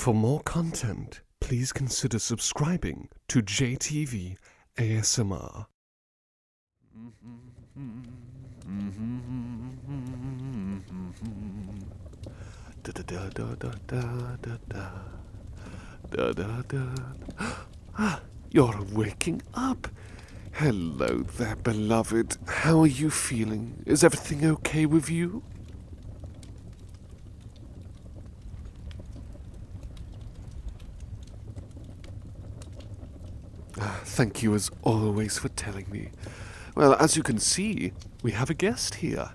For more content, please consider subscribing to JTV ASMR. You're waking up. Hello there, beloved. How are you feeling? Is everything okay with you? Thank you as always for telling me. Well, as you can see, we have a guest here.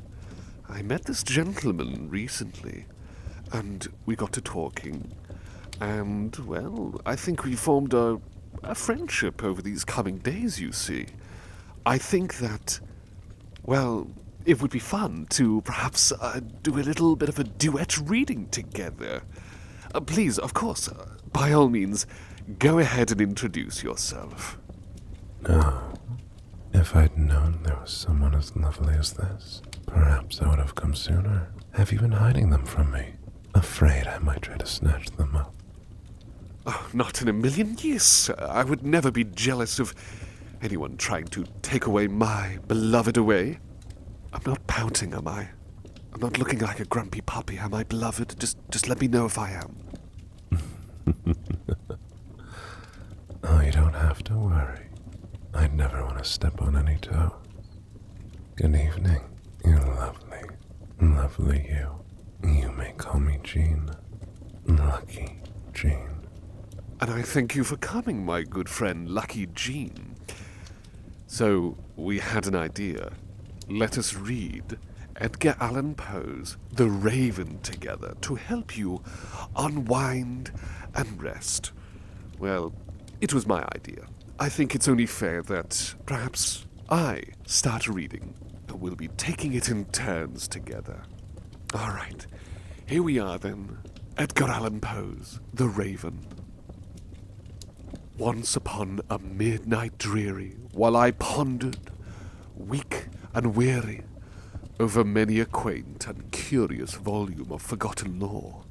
I met this gentleman recently, and we got to talking. And, well, I think we formed a friendship over these coming days, you see. I think that, well, it would be fun to perhaps do a little bit of a duet reading together. Please, of course, by all means, go ahead and introduce yourself. No. If I'd known there was someone as lovely as this, perhaps I would have come sooner. Have you been hiding them from me? Afraid I might try to snatch them up. Oh, not in a million years, sir. I would never be jealous of anyone trying to take away my beloved away. I'm not pouting, am I? I'm not looking like a grumpy puppy, am I, beloved? Just let me know if I am. Oh, you don't have to worry. I'd never want to step on any toes. Good evening, you lovely you. You may call me Jene. Lucky Jene. And I thank you for coming, my good friend, Lucky Jene. So, we had an idea. Let us read Edgar Allan Poe's The Raven together to help you unwind and rest. Well, it was my idea. I think it's only fair that perhaps I start reading. We'll be taking it in turns together. All right, here we are then. Edgar Allan Poe's The Raven. Once upon a midnight dreary, while I pondered, weak and weary, over many a quaint and curious volume of forgotten lore,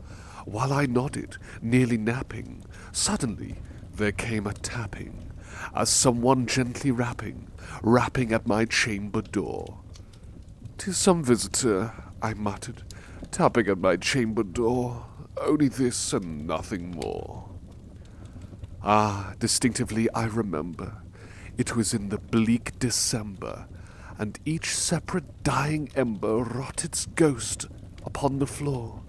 while I nodded, nearly napping, suddenly there came a tapping, as someone gently rapping at my chamber door. "'Tis some visitor," I muttered, "tapping at my chamber door, only this and nothing more." Ah, distinctively I remember, it was in the bleak December, and each separate dying ember wrought its ghost upon the floor.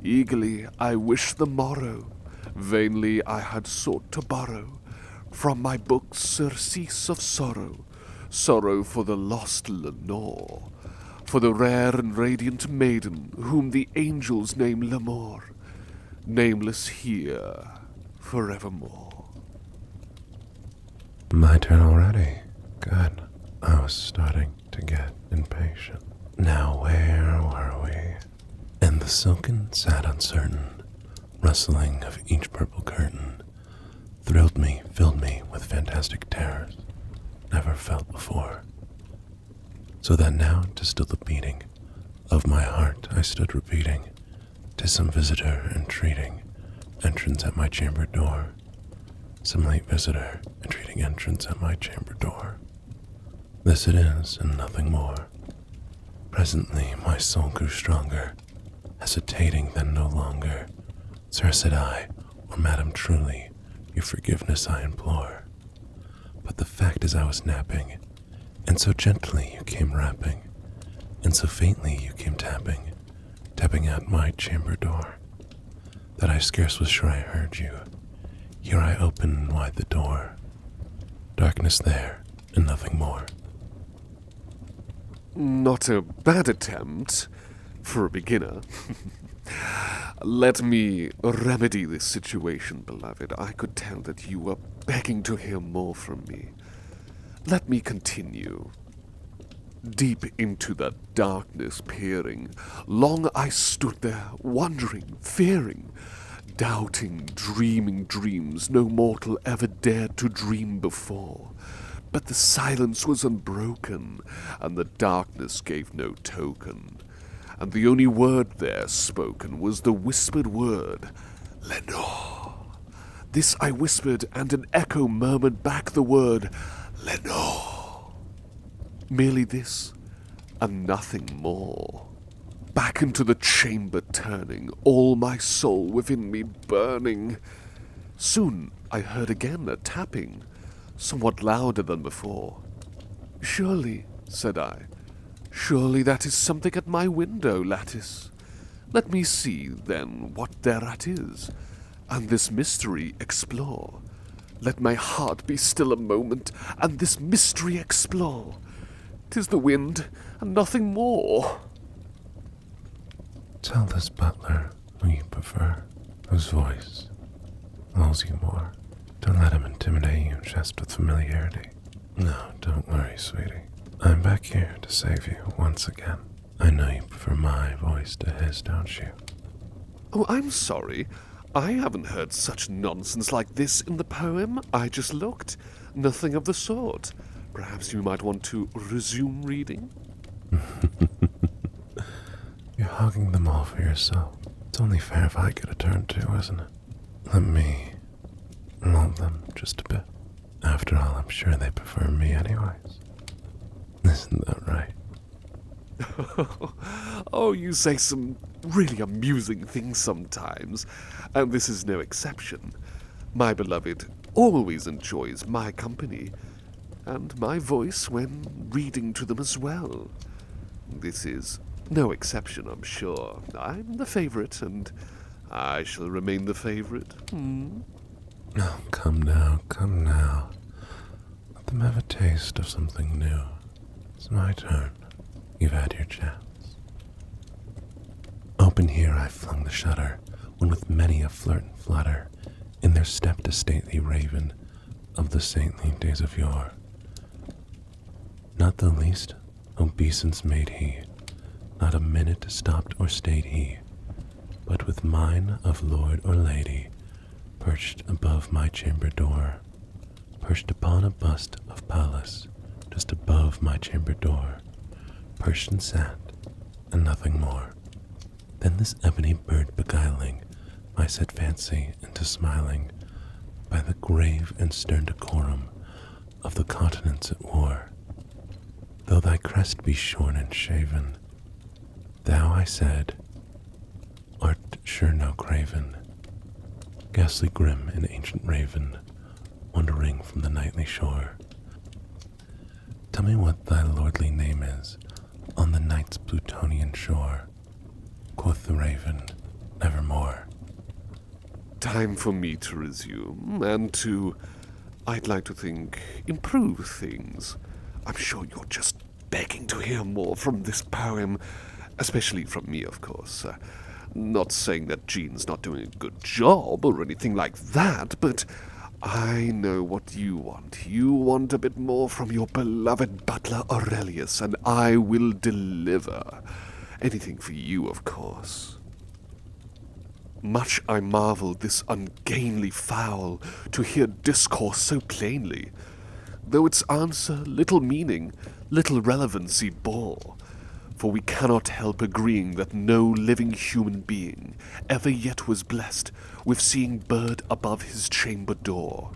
Eagerly I wished the morrow, vainly I had sought to borrow from my books surcease of sorrow, sorrow for the lost Lenore, for the rare and radiant maiden whom the angels name L'Amour, nameless here forevermore. My turn already. Good. I was starting to get impatient. Now where were we? And the silken, sad, uncertain rustling of each purple curtain thrilled me, filled me with fantastic terrors never felt before. So that now to still the beating of my heart I stood repeating, "'Tis some visitor entreating entrance at my chamber door, some late visitor entreating entrance at my chamber door. This it is, and nothing more." Presently my soul grew stronger, hesitating then no longer. "Sir," said I, "or madam, truly, your forgiveness I implore. But the fact is I was napping, and so gently you came rapping, and so faintly you came tapping at my chamber door, that I scarce was sure I heard you. Here I opened wide the door. Darkness there, and nothing more." Not a bad attempt for a beginner. Let me remedy this situation, beloved. I could tell that you were begging to hear more from me. Let me continue. Deep into the darkness peering, long I stood there, wondering, fearing, doubting, dreaming dreams no mortal ever dared to dream before. But the silence was unbroken, and the darkness gave no token, and the only word there spoken was the whispered word, "Lenore." This I whispered, and an echo murmured back the word, Lenore. Merely this, and nothing more. Back into the chamber turning, all my soul within me burning. Soon I heard again a tapping, somewhat louder than before. Surely, said I, surely that is something at my window lattice. Let me see, then, what thereat is, and this mystery explore. Let my heart be still a moment, and this mystery explore. 'Tis the wind, and nothing more. Tell this butler who you prefer, whose voice lulls you more. Don't let him intimidate you just with familiarity. No, don't worry, sweetie. I'm back here to save you once again. I know you prefer my voice to his, don't you? Oh, I'm sorry. I haven't heard such nonsense like this in the poem I just looked. Nothing of the sort. Perhaps you might want to resume reading? You're hogging them all for yourself. It's only fair if I get a turn too, isn't it? Let me lull them just a bit. After all, I'm sure they prefer me anyways. Isn't that right? Oh, you say some really amusing things sometimes, and this is no exception. My beloved always enjoys my company, and my voice when reading to them as well. This is no exception, I'm sure. I'm the favorite, and I shall remain the favorite. Oh, come now, come now. Let them have a taste of something new. It's my turn. You've had your chance. Open here I flung the shutter, when with many a flirt and flutter, in there stepped a stately raven of the saintly days of yore. Not the least obeisance made he, not a minute stopped or stayed he, but with mine of lord or lady, perched above my chamber door, perched upon a bust of Pallas, just above my chamber door, perched and sat, and nothing more. Then this ebony bird beguiling my set fancy into smiling, by the grave and stern decorum of the continents it wore. Though thy crest be shorn and shaven, thou, I said, art sure no craven, ghastly grim and ancient raven, wandering from the nightly shore. Tell me what thy lordly name is on the night's Plutonian shore. Quoth the raven, nevermore. Time for me to resume, and to, I'd like to think, improve things. I'm sure you're just begging to hear more from this poem, especially from me, of course. Not saying that Jene's not doing a good job or anything like that, but I know what you want. You want a bit more from your beloved butler Aurelius, and I will deliver. Anything for you, of course. Much I marvelled this ungainly fowl to hear discourse so plainly, though its answer little meaning, little relevancy bore. For we cannot help agreeing that no living human being ever yet was blessed with seeing bird above his chamber door,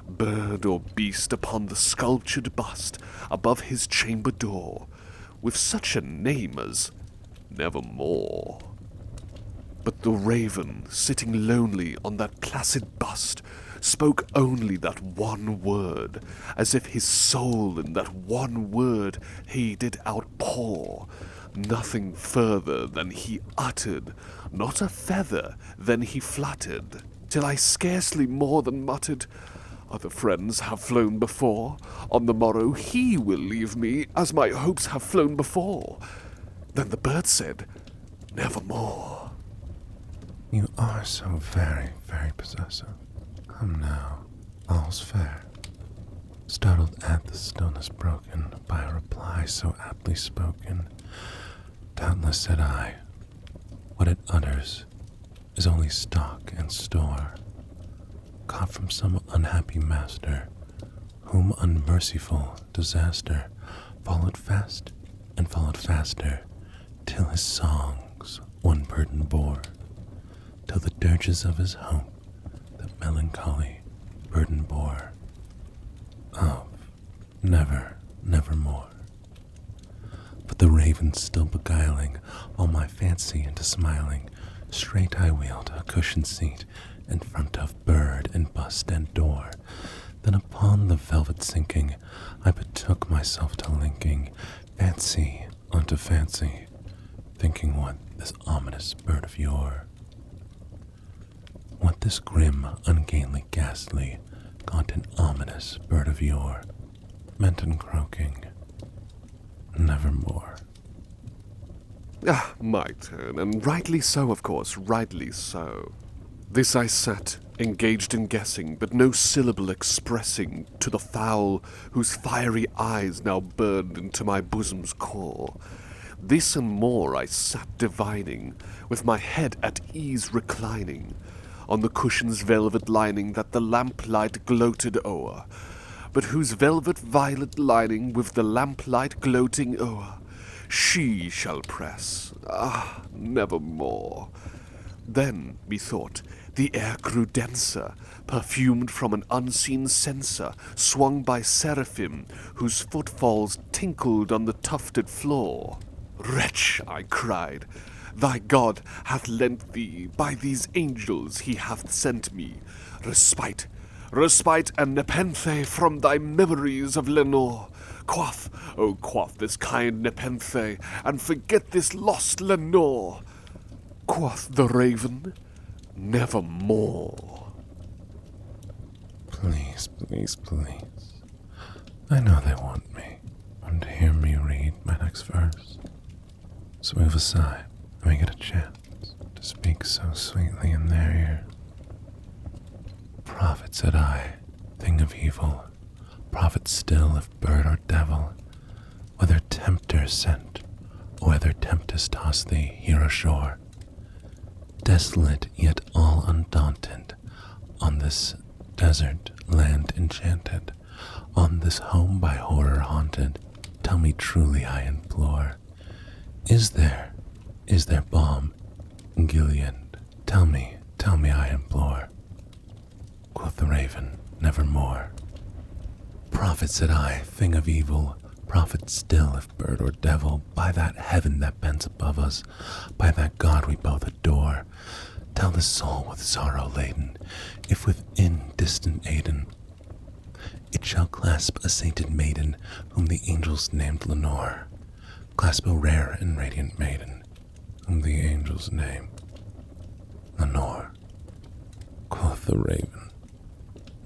bird or beast upon the sculptured bust above his chamber door, with such a name as Nevermore. But the raven, sitting lonely on that placid bust, spoke only that one word, as if his soul in that one word he did outpour. Nothing further than he uttered, not a feather than he fluttered, till I scarcely more than muttered, Other friends have flown before, on the morrow he will leave me, as my hopes have flown before. Then the bird said, Nevermore. You are so very, very possessive. Come now, all's fair. Startled at the stillness broken by a reply so aptly spoken, doubtless said I, what it utters is only stock and store, caught from some unhappy master, whom unmerciful disaster followed fast and followed faster, till his songs one burden bore, till the dirges of his hope that melancholy burden bore of never, nevermore. But the raven still beguiling all my fancy into smiling, straight I wheeled a cushioned seat in front of bird and bust and door. Then upon the velvet sinking, I betook myself to linking fancy unto fancy, thinking what this ominous bird of yore, what this grim, ungainly, ghastly, gaunt and ominous bird of yore meant in croaking, nevermore. Ah, my turn, and rightly so, of course, rightly so. This I sat, engaged in guessing, but no syllable expressing to the fowl whose fiery eyes now burned into my bosom's core. This and more I sat divining, with my head at ease reclining, on the cushion's velvet lining that the lamplight gloated o'er, but whose velvet violet lining with the lamplight gloating o'er, she shall press, ah, nevermore. Then, methought, the air grew denser, perfumed from an unseen censer, swung by seraphim, whose footfalls tinkled on the tufted floor. Wretch, I cried, thy God hath lent thee, by these angels he hath sent me, respite, respite and nepenthe from thy memories of Lenore. Quaff, oh quaff this kind nepenthe, and forget this lost Lenore. Quoth the raven, nevermore. Please, please, please. I know they want me, to hear me read my next verse. So move aside, and we get a chance to speak so sweetly in their ear. Prophet, said I, thing of evil, prophet still if bird or devil, whether tempter sent, or whether tempest tossed thee here ashore, desolate yet all undaunted, on this desert land enchanted, on this home by horror haunted, tell me truly, I implore, is there balm in Gilead? Tell me, I implore. Quoth the raven, nevermore. Prophet, said I, thing of evil, prophet still if bird or devil, by that heaven that bends above us, by that God we both adore, tell the soul with sorrow laden, if within distant Aden it shall clasp a sainted maiden whom the angels named Lenore, clasp a rare and radiant maiden whom the angels named Lenore. Quoth the raven,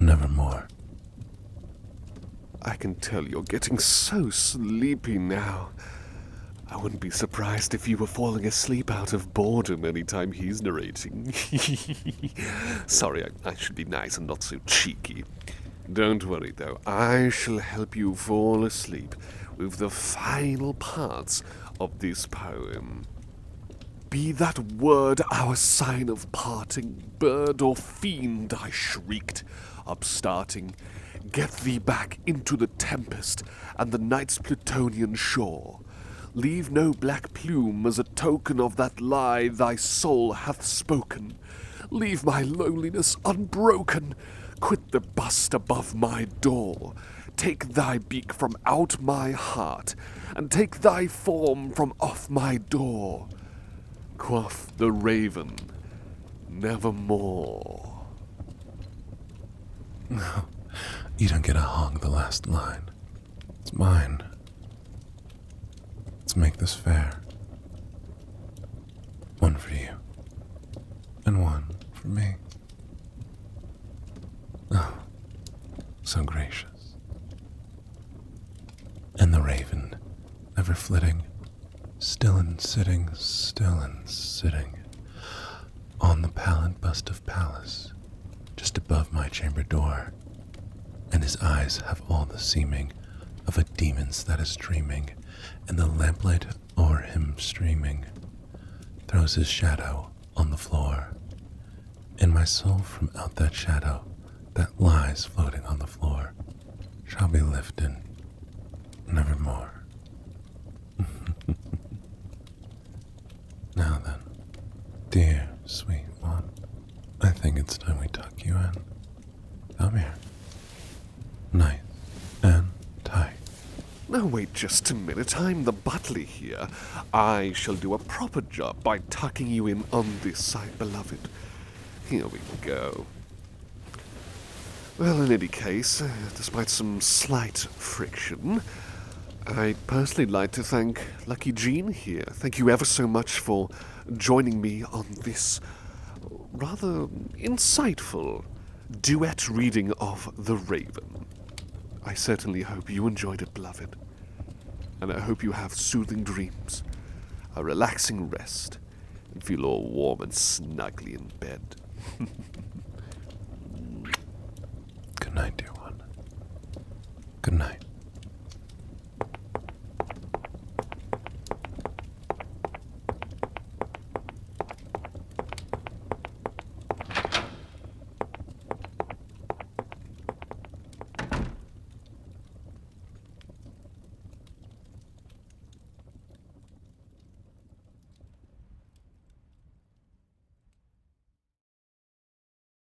nevermore. I can tell you're getting so sleepy now. I wouldn't be surprised if you were falling asleep out of boredom any time he's narrating. Sorry, I should be nice and not so cheeky. Don't worry, though. I shall help you fall asleep with the final parts of this poem. Be that word our sign of parting, bird or fiend, I shrieked, upstarting. Get thee back into the tempest and the night's Plutonian shore. Leave no black plume as a token of that lie thy soul hath spoken. Leave my loneliness unbroken. Quit the bust above my door. Take thy beak from out my heart, and take thy form from off my door. Quoth the raven, nevermore. No, you don't get a hog the last line. It's mine. Let's make this fair. One for you, and one for me. Oh, so gracious. And the raven, ever flitting, still and sitting, on the pallid bust of Pallas, just above my chamber door, and his eyes have all the seeming of a demon's that is dreaming, and the lamplight o'er him streaming throws his shadow on the floor, and my soul from out that shadow that lies floating on the floor shall be lifted nevermore. Now then, dear sweet one, I think it's time and we tuck you in. Come here. Nice and tight. Now wait just a minute, I'm the butler here. I shall do a proper job by tucking you in on this side, beloved. Here we go. Well, in any case, despite some slight friction, I'd personally like to thank Lucky Jene here. Thank you ever so much for joining me on this rather insightful duet reading of The Raven. I certainly hope you enjoyed it, beloved. And I hope you have soothing dreams, a relaxing rest, and feel all warm and snuggly in bed.